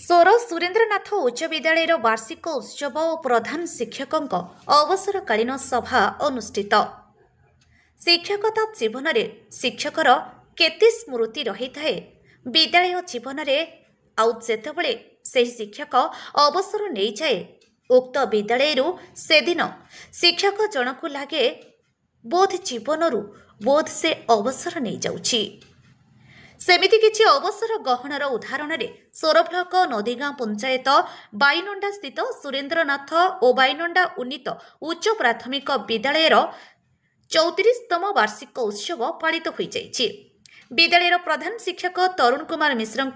सोर सुरेन्द्रनाथ उच्च विद्यालय वार्षिक उत्सव और प्रधान शिक्षक अवसरकालीन सभा अनुष्ठित। शिक्षकता जीवन में शिक्षकर केते स्मृति रही थाए विद्यालय जीवन में आउे से शिक्षक अवसर नहीं जाए उक्त विद्यालय से दिन शिक्षक जनक लगे बोध जीवन बोध से अवसर नहीं जाउछि। सेमिति किछि अवसर गहनर उदाहरण में सोर ब्लॉक नदीगाँ पंचायत बाईनंडा स्थित सुरेन्द्रनाथ और बाईनंडा उन्नीत उच्च प्राथमिक विद्यालय 34तम वार्षिक उत्सव पालित हो जाइछि। विद्यालय प्रधान शिक्षक तरुण कुमार मिश्र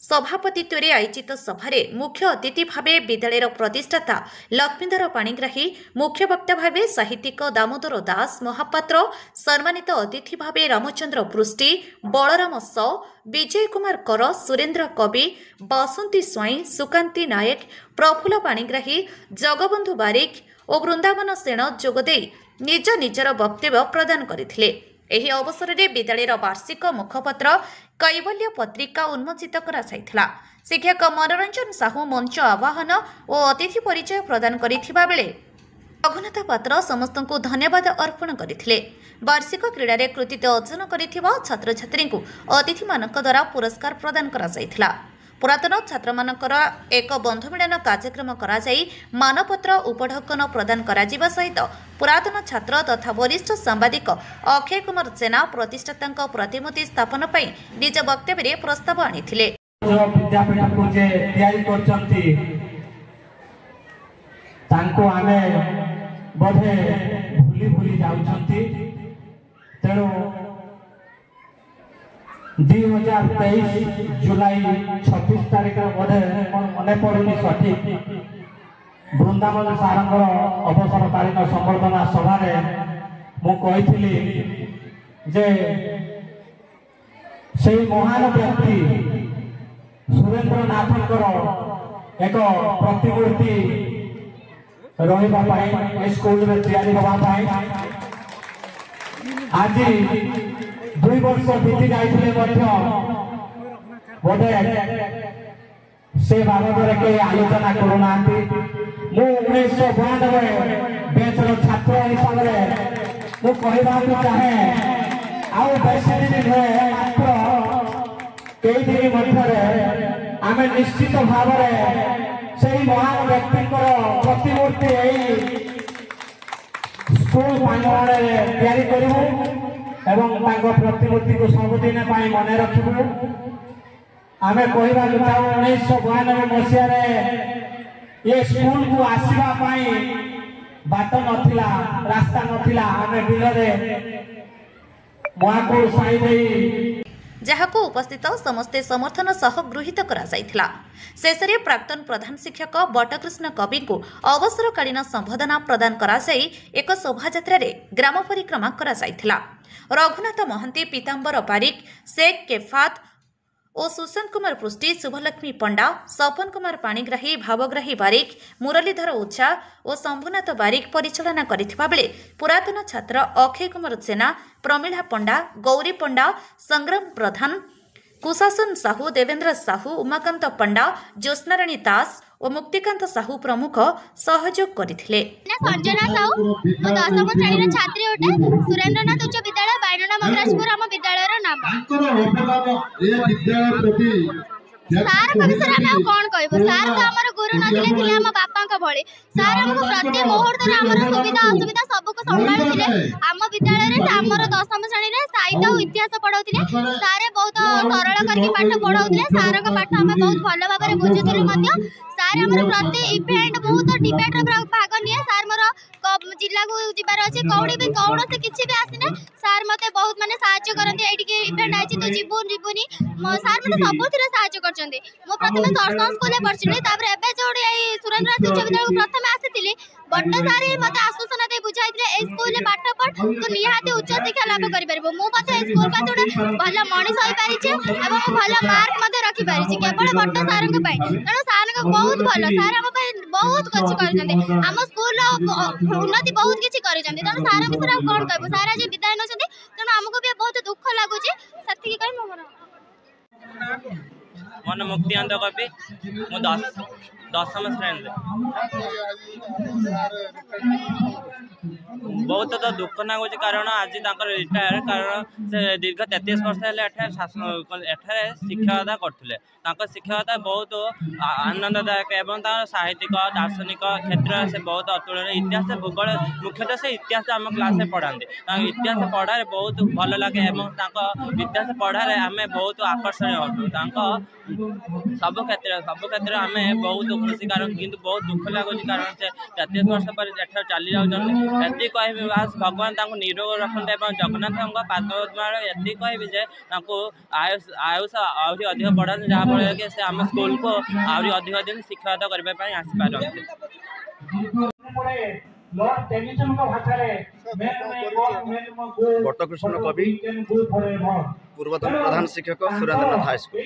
सभापतित्व में आयोजित सभारे मुख्य अतिथि भावे विद्यालय प्रतिष्ठाता लक्ष्मीधर पाणिग्राही, मुख्य वक्ता भावे साहित्यिक दामोदर दास महापात्र, सम्मानित अतिथि भावे रामचंद्र पृष्टि, बलराम सौ, विजय कुमार कर, सुरेन्द्र कवि, बसंती स्वाई, सुकांती नायक, प्रफुल्ल पाणिग्राही, जगबंधु बारिक और वृंदावन सेन जोगदे निज निजर वक्तव्य प्रदान करथिले। एही अवसर में विद्यालय वार्षिक मुखपत्र कैवल्य पत्रिका उन्मोचित करा जायथिला। शिक्षक मनोरंजन साहू मंच आवाहन और अतिथि परिचय प्रदान करिथिबा बेले रघुनाथ पात्र समस्त को धन्यवाद अर्पण करथिले। वार्षिक क्रीडा रे कृतित्व अर्जन करिथिबा छात्र छात्री को अतिथि मानक द्वारा पुरस्कार प्रदान करा जायथिला। पुरातन छात्र मानकर एक बंधु मिलन कार्यक्रम करा जाई मानपत्र उपढकन प्रदान करा जिबा सहित पुरातन छात्र तथा वरिष्ठ सांबादिक अक्षय कुमार सेना प्रतिष्ठाता प्रतिमूर्ति स्थापन पई निज वक्तव्य रे प्रस्ताव आनिथिले। विद्यापीठ को जे तैयारी करचंती तांको आमे बधे भूली भूली जाउछंती। तेणु 2023 जुलाई 26 तारीख बोधे मन पड़ुनी सठिक वृंदावन सारंगर अवसरकालीन संबर्धना सभा मु कही जे से महान व्यक्ति सुरेन्द्रनाथंकर एक प्रतिमूर्ति रही स्कूल में तैयारी होगापाई आज 2 वर्ष बीती जाइए बोधे से बाबद के आलोचना करूना। मु 1992 बेचर छात्र हिसाब से कहवाक चाहे आउ बेसी दिन मात्र कई दिन मध्य आम निश्चित भाव से महान व्यक्ति प्रतिमूर्ति स्कूल प्रांगण तैयारी करूँ एवं प्रतिमूर्ति को सबुदिन मन रखू। आम कहवा चाहूँ 1992 मसीह ये स्कूल को आसवाई बाट नथिला रास्ता नथिला आम बिल मुआको साई दे जहाको उपस्थित समस्ते समर्थन सह गृहीत करा जायथिला। शेषरे प्राक्तन प्रधान शिक्षक बटकृष्ण कवि को अवसरकालीन संबोधना प्रदान करा जाई एक शोभायात्रा रे ग्राम परिक्रमा करा जायथिला। रघुनाथ महंती, पीताम्बर बारिक, शेख केफात और सुशांत कुमार पृष्टि, शुभलक्ष्मी पंडा, सपन कुमार पाणिग्राही, भावग्राही बारिक, मुरलीधर ओझा और शंभुनाथ बारिक परिचालना करिथिबा बेले पुरातन छात्र अक्षय कुमार सेना, प्रमिला पंडा, गौरी पंडा, संग्राम प्रधान, कुशासन साहू, देवेंद्र साहू, उमाकांत पंडा, ज्योत्स्नाराणी दास और मुक्तिकांत साहू प्रमुख सहयोग करथिले। संजना साहू मो 10वीं श्रेणी छात्री होटे सुरेन्द्रनाथ उच्च विद्यालय बायनडा मंगराजपुर आम विद्यालय नाम। सार को विषय में कौन कहबो? सार तो हमर गुरु नथिले थिले हम बापा का भळे। सार हमको प्रति मुहूर्त रे हमर सुविधा असुविधा सब को संभाळुथिले। आम विद्यालय रे हमर 10वीं श्रेणी रे साहित्य और इतिहास पढाउथिले। सारे बहुत सरल करके पाठ पढाउथिले। सार का पाठ हम बहुत भलो भाबरे बुझुथिले मध्य। सार हमर प्रति इवेंट बहुत डिबेट रे भाग निए। सार मोर जिला को जिबार अछि कौडी भी कौन से किछि भी आसिने सार मते बहुत माने सहायता करंती। एठी के इवेंट आछि तो जीवनी सार मते सबुथिरे सहायता करचंदी। मो प्रथमे सरस्वती स्कूल में पढ़छिली तापर एबे जोडी ए सुरेन्द्रनाथ उच्च विद्यालय को प्रथमे आसीतिली बड्ड सारे मते आश्वासन दे बुझाइतिले ए स्कूल में पाठ पढ़ तो निहाती उच्च शिक्षा लाभ करि परबो। मो मते स्कूल का जोडे भलो मनीष होई पारिछे एवं भलो मार्क मते रखि पारिछे केवल बड्ड सारंग पई। तनो सारंग बहुत भलो सार हम पई बहुत कुछ करछन्ते। हम स्कूल उन्नति बहुत किछि करछन्ते। तनो सार विषय कोन कहबो? सार आज विदाय नछन्ते तनो हमको भी बहुत दुख लागुची। सत्य की कहि मो ମୋ ନାଁ ମୁକ୍ତିକାନ୍ତ କବି ମୁଁ ଦଶମ ଶ୍ରେଣୀରେ। ବହୁତ ତ ଦୁଃଖ ଲାଗୁଛି କାରଣ ଆଜି ତାଙ୍କର ରିଟାୟାର, କାରଣ ସେ ଦୀର୍ଘ 33 ବର୍ଷ ହେଲେ ଏଠାରେ ଶିକ୍ଷକତା କରୁଥିଲେ। ତାଙ୍କ ଶିକ୍ଷକତା ବହୁତ ଆନନ୍ଦଦାୟକ ଏବଂ ତାଙ୍କର ସାହିତ୍ୟିକ ଦାର୍ଶନିକ କ୍ଷେତ୍ରରେ ସେ ବହୁତ ଅତୁଳନୀୟ। ଇତିହାସ ଭୂଗୋଳ ମୁଖ୍ୟତଃ ସେ ଇତିହାସ ଆମ କ୍ଲାସରେ ପଢ଼ାନ୍ତି। ତାଙ୍କ ଇତିହାସ ପଢ଼ାରେ ବହୁତ ଭଲ ଲାଗେ ଏବଂ ତାଙ୍କ ଇତିହାସ ପଢ଼ାରେ ଆମେ ବହୁତ ଆକର୍ଷଣୀୟ ଅଟୁ। ତାଙ୍କ ସବୁ କ୍ଷେତ୍ରରେ ଆମେ ବହୁତ ଖୁସି, କାରଣ କିନ୍ତୁ ବହୁତ ଦୁଃଖ ଲାଗୁଛି କାରଣ ସେ 33 ବର୍ଷ ପରେ ଏଠାରୁ ଚାଲି ଯାଉଛନ୍ତି। ଏତିକି କହିବି ବାସ୍ ଭଗବାନ ତାଙ୍କୁ ନିରୋଗ ରଖନ୍ତୁ ଏବଂ ଜଗନ୍ନାଥଙ୍କ ପାଦଦ୍ୱାର ଏତିକି କହିବି ଯେ ତାଙ୍କୁ ଆୟୁଷ ଆହୁରି ଅଧିକ ବଢ଼ାନ୍ତୁ, ଯାହାଫଳରେ କି ସେ ଆମ ସ୍କୁଲକୁ ଆହୁରି ଅଧିକ ଦିନ ଶିକ୍ଷକତା କରିବା ପାଇଁ ଆସିପାରନ୍ତି। ବଟକୃଷ୍ଣ କବି, ପୂର୍ବତନ ପ୍ରଧାନ ଶିକ୍ଷକ, ସୁରେନ୍ଦ୍ରନାଥ ହାଇସ୍କୁଲ।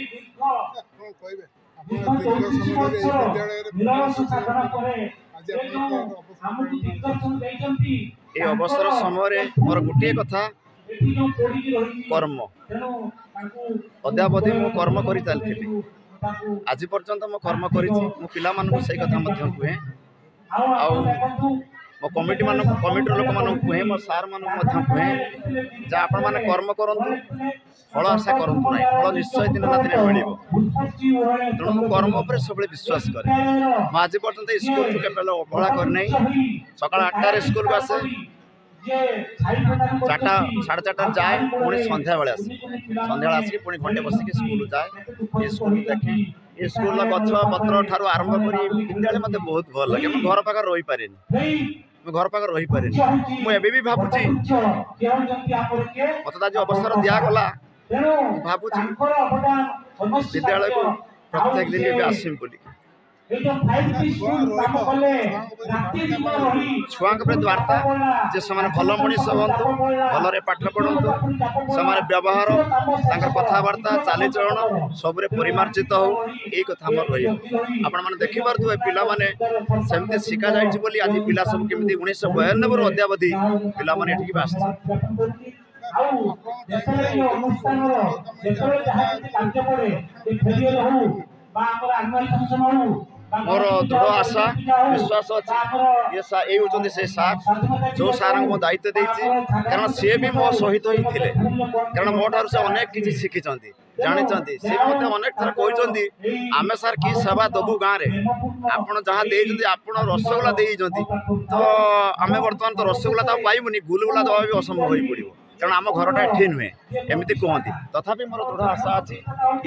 ଏ ଅବସର ସମୟରେ ମୋର ଗୋଟିଏ କଥା, କର୍ମ। ଅଦ୍ୟାବଧି ମୁଁ କର୍ମ କରି ଚାଲିଥିଲି, ଆଜି ପର୍ଯ୍ୟନ୍ତ ମୁଁ କର୍ମ କରିଛି। ମୁଁ ପିଲାମାନଙ୍କୁ ସେଇ କଥା ମଧ୍ୟ କୁହେ, ଆଉ ମୋ କମିଟିର ଲୋକମାନଙ୍କୁ କୁହେ, ମୋ ସାର୍ମାନଙ୍କୁ ମଧ୍ୟ କୁହେ ଯେ ଆପଣମାନେ କର୍ମ କରନ୍ତୁ, ଫଳ ଆଶା କରନ୍ତୁ ନାହିଁ, ଫଳ ନିଶ୍ଚୟ ଦିନ ନା ଦିନେ ମିଳିବ। ତେଣୁ ମୁଁ କର୍ମ ଉପରେ ସବୁବେଳେ ବିଶ୍ୱାସ କରେ। ମୁଁ ଆଜି ପର୍ଯ୍ୟନ୍ତ ସ୍କୁଲକୁ କେବେ ଅବହେଳା କରିନାହିଁ। ସକାଳ 8ଟାରେ ସ୍କୁଲକୁ ଆସେ, 4:30 ଯାଏ, ପୁଣି ସନ୍ଧ୍ୟାବେଳେ ଆସେ। ସନ୍ଧ୍ୟାବେଳେ ଆସିକି ପୁଣି ଘଣ୍ଟେ ବସିକି ସ୍କୁଲ ଯାଏ, ଏ ସ୍କୁଲ ଦେଖେ। ଏ ସ୍କୁଲର ଗଛ ପତ୍ର ଠାରୁ ଆରମ୍ଭ କରି ବିଦ୍ୟାଳୟ ମୋତେ ବହୁତ ଭଲ ଲାଗେ। ମୁଁ ଘର ପାଖରେ ରହିପାରେନି, ମୁଁ ଏବେ ବି ଭାବୁଛି ମୋତେ ଆଜି ଅବସର ଦିଆଗଲା, ମୁଁ ଭାବୁଛି ବିଦ୍ୟାଳୟକୁ ପ୍ରତ୍ୟେକ ଦିନ ଏବେ ଆସିବି ବୋଲି। ଛୁଆଙ୍କ ପ୍ରତି ବାର୍ତ୍ତା ଯେ ସେମାନେ ଭଲ ମଣିଷ ହୁଅନ୍ତୁ, ଭଲରେ ପାଠ ପଢ଼ନ୍ତୁ, ସେମାନେ ବ୍ୟବହାର, ତାଙ୍କର କଥାବାର୍ତ୍ତା, ଚାଲିଚଳନ ସବୁରେ ପରିମାର୍ଜିତ ହଉ, ଏଇ କଥା ଆମର ରହିବ। ଆପଣମାନେ ଦେଖିପାରୁଥିବେ ପିଲାମାନେ ସେମିତି ଶିଖାଯାଇଛି ବୋଲି ଆଜି ପିଲା ସବୁ କେମିତି 1992ରୁ ଅଦ୍ୟାବଧି ପିଲାମାନେ ଏଠିକି ଆସିଛନ୍ତି। ମୋର ଦୃଢ଼ ଆଶା ବିଶ୍ୱାସ ଅଛି ଏ ହେଉଛନ୍ତି ସେ ସାର୍, ଯେଉଁ ସାର୍ଙ୍କୁ ମୁଁ ଦାୟିତ୍ୱ ଦେଇଛି। କାରଣ ସିଏ ବି ମୋ ସହିତ ହିଁ ଥିଲେ, କାରଣ ମୋ ଠାରୁ ସେ ଅନେକ କିଛି ଶିଖିଛନ୍ତି, ଜାଣିଛନ୍ତି। ସିଏ ମୋତେ ଅନେକ ଥର କହିଛନ୍ତି, ଆମେ ସାର୍ କି ସେବା ଦେବୁ ଗାଁରେ, ଆପଣ ଯାହା ଦେଇଛନ୍ତି, ଆପଣ ରସଗୋଲା ଦେଇଛନ୍ତି, ତ ଆମେ ବର୍ତ୍ତମାନ ତ ରସଗୋଲା ତ ପାଇବୁନି, ଗୁଲଗୁଲା ଦେବା ବି ଅସମ୍ଭବ ହୋଇପଡ଼ିବ, କାରଣ ଆମ ଘରଟା ଏଠି ନୁହେଁ, ଏମିତି କୁହନ୍ତି। ତଥାପି ମୋର ଦୃଢ଼ ଆଶା ଅଛି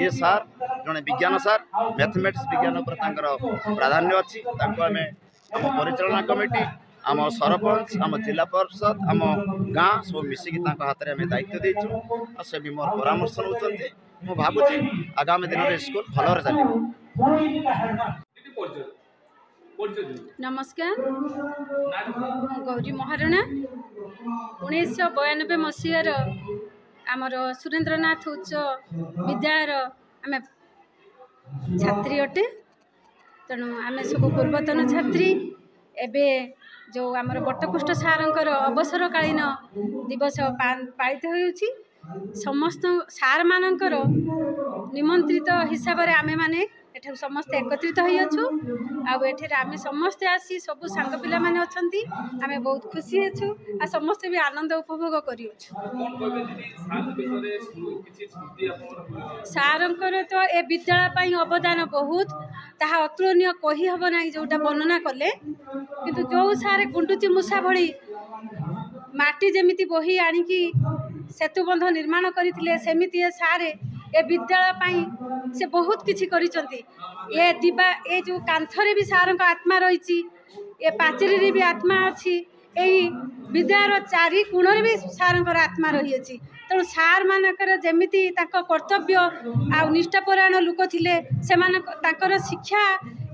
ଏ ସାର୍ ଜଣେ ବିଜ୍ଞାନ ସାର୍, ମ୍ୟାଥମେଟିକ୍ସ ବିଜ୍ଞାନ ଉପରେ ତାଙ୍କର ପ୍ରାଧାନ୍ୟ ଅଛି। ତାଙ୍କୁ ଆମେ ଆମ ପରିଚାଳନା କମିଟି, ଆମ ସରପଞ୍ଚ, ଆମ ଜିଲ୍ଲା ପରିଷଦ, ଆମ ଗାଁ ସବୁ ମିଶିକି ତାଙ୍କ ହାତରେ ଆମେ ଦାୟିତ୍ୱ ଦେଇଛୁ, ଆଉ ସେ ବି ମୋର ପରାମର୍ଶ ନେଉଛନ୍ତି। ମୁଁ ଭାବୁଛି ଆଗାମୀ ଦିନରେ ସ୍କୁଲ ଭଲରେ ଚାଲିବ। ନମସ୍କାର, ମୁଁ ଗୌରୀ ମହାରଣା। 1992 ମସିହାର ଆମର ସୁରେନ୍ଦ୍ରନାଥ ଉଚ୍ଚ ବିଦ୍ୟାଳୟର ଆମେ ଛାତ୍ରୀ ଅଟେ। ତେଣୁ ଆମେ ସବୁ ପୂର୍ବତନ ଛାତ୍ରୀ। ଏବେ ଯେଉଁ ଆମର ବଟକୃଷ୍ଣ ସାର୍ଙ୍କର ଅବସରକାଳୀନ ଦିବସ ପାଳିତ ହେଉଛି, ସମସ୍ତ ସାର୍ମାନଙ୍କର ନିମନ୍ତ୍ରିତ ହିସାବରେ ଆମେମାନେ ଏଠାକୁ ସମସ୍ତେ ଏକତ୍ରିତ ହୋଇଅଛୁ। ଆଉ ଏଠାରେ ଆମେ ସମସ୍ତେ ଆସି ସବୁ ସାଙ୍ଗ ପିଲାମାନେ ଅଛନ୍ତି, ଆମେ ବହୁତ ଖୁସି ଅଛୁ ଆଉ ସମସ୍ତେ ବି ଆନନ୍ଦ ଉପଭୋଗ କରିଅଛୁ। ସାର୍ଙ୍କର ତ ଏ ବିଦ୍ୟାଳୟ ପାଇଁ ଅବଦାନ ବହୁତ, ତାହା ଅତୁଳନୀୟ କହିହେବ ନାହିଁ ଯେଉଁଟା ବର୍ଣ୍ଣନା କଲେ। କିନ୍ତୁ ଯେଉଁ ସାର୍ ଗୁଣ୍ଡୁଚି ମୂଷା ଭଳି ମାଟି ଯେମିତି ବୋହି ଆଣିକି ସେତୁବନ୍ଧ ନିର୍ମାଣ କରିଥିଲେ, ସେମିତି ଏ ସାର୍ ଏ ବିଦ୍ୟାଳୟ ପାଇଁ ସେ ବହୁତ କିଛି କରିଛନ୍ତି। ଏ ଯେଉଁ କାନ୍ଥରେ ବି ସାର୍ଙ୍କ ଆତ୍ମା ରହିଛି, ଏ ପାଚେରୀରେ ବି ଆତ୍ମା ଅଛି, ଏହି ବିଦ୍ୟାଳୟର ଚାରି କୋଣରେ ବି ସାର୍ଙ୍କର ଆତ୍ମା ରହିଅଛି। ତେଣୁ ସାର୍ମାନଙ୍କର ଯେମିତି ତାଙ୍କ କର୍ତ୍ତବ୍ୟ ଆଉ ନିଷ୍ଠାପରାୟଣ ଲୋକ ଥିଲେ, ତାଙ୍କର ଶିକ୍ଷା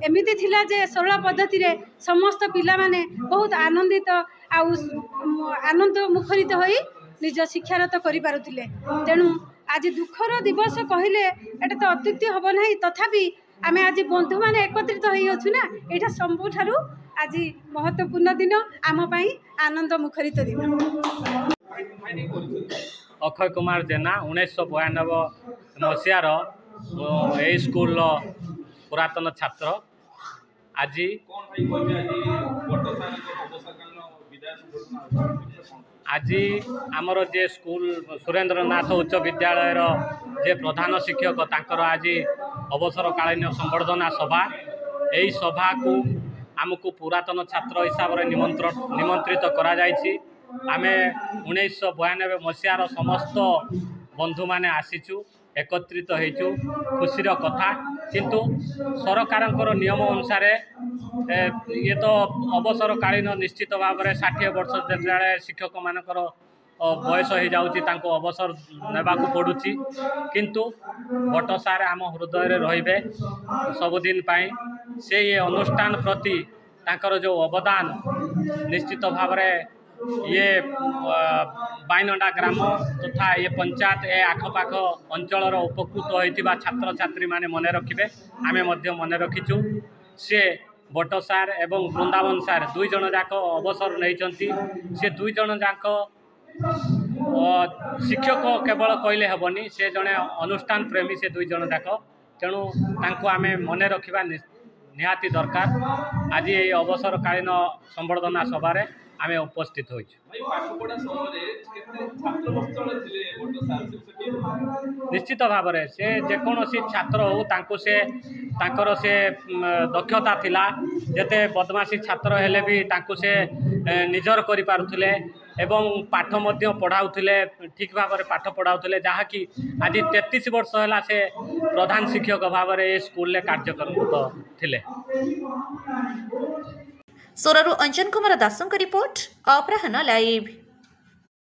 ଏମିତି ଥିଲା ଯେ ସରଳ ପଦ୍ଧତିରେ ସମସ୍ତ ପିଲାମାନେ ବହୁତ ଆନନ୍ଦିତ ଆଉ ଆନନ୍ଦ ମୁଖରିତ ହୋଇ ନିଜ ଶିକ୍ଷାରତ କରିପାରୁଥିଲେ। ତେଣୁ ଆଜି ଦୁଃଖର ଦିବସ କହିଲେ ଏଇଟା ତ ଅତ୍ୟୁକ୍ତି ହେବ ନାହିଁ। ତଥାପି ଆମେ ଆଜି ବନ୍ଧୁମାନେ ଏକତ୍ରିତ ହୋଇଅଛୁ ନା, ଏଇଟା ସବୁଠାରୁ ଆଜି ମହତ୍ୱପୂର୍ଣ୍ଣ ଦିନ, ଆମ ପାଇଁ ଆନନ୍ଦ ମୁଖରିତ ଦିନ। ଅକ୍ଷୟ କୁମାର ଜେନା 1992 ମସିହାର यही स्कूल पुरातन छात्र आज आज आमर जे स्कूल सुरेंद्रनाथ उच्च विद्यालय जे प्रधान शिक्षक तांकर आज अवसरकालीन संबर्धना सभा यही सभा को आमको पुरातन छात्र हिसाब से निमंत्रित करा जायछि। आमे 1992 मसीहार समस्त बंधु माने आसीचु एकत्रित होइचु खुशीर कथा किंतु सरकारंकर नियम अनुसार ये तो अवसरकालीन निश्चित भाव में 60 वर्ष जो शिक्षक मानकर बयस हो जाउची तांको अवसर नेबाकू पड़ुची किंतु बट सार आम हृदय रहिबे सबुदिन पाई से ये अनुष्ठान प्रति तांकर जो अवदान निश्चित भाव में ये बाइनडा ग्राम तथा ये पंचायत ए आखपाख अंचल उपकृत होइतिबा छात्र छात्री माने मने रखिबे आमे मध्य मने रखिचु। से बट सार एवं वृंदावन सार दुई जन जाक अवसर नैचंती से दुई जन जाक शिक्षक केवल कहले हेबनी से जने अनुष्ठान प्रेमी से दुई जन जाक तेणु तांको आमे मने रखिबा निहाती दरकार। आज ये अवसरकालीन संबर्धना सभारे आमे उपस्थित होइछु। निश्चित भाव में से जेकोसी छात्र हो तांको से तांकर से दक्षता थिला जते बदमाशी छात्र हेले भी तांको से निजर करि पारुथिले एवं पाठ मध्य पढ़ाउथिले ठीक भाव में पाठ पढ़ाउथिले जहाँकि आज 33 वर्ष है से प्रधान शिक्षक भाव में स्कूल कार्यक्रम थिले। सोरारू अंजन कुमार दासों का रिपोर्ट अपराह्न लाइव।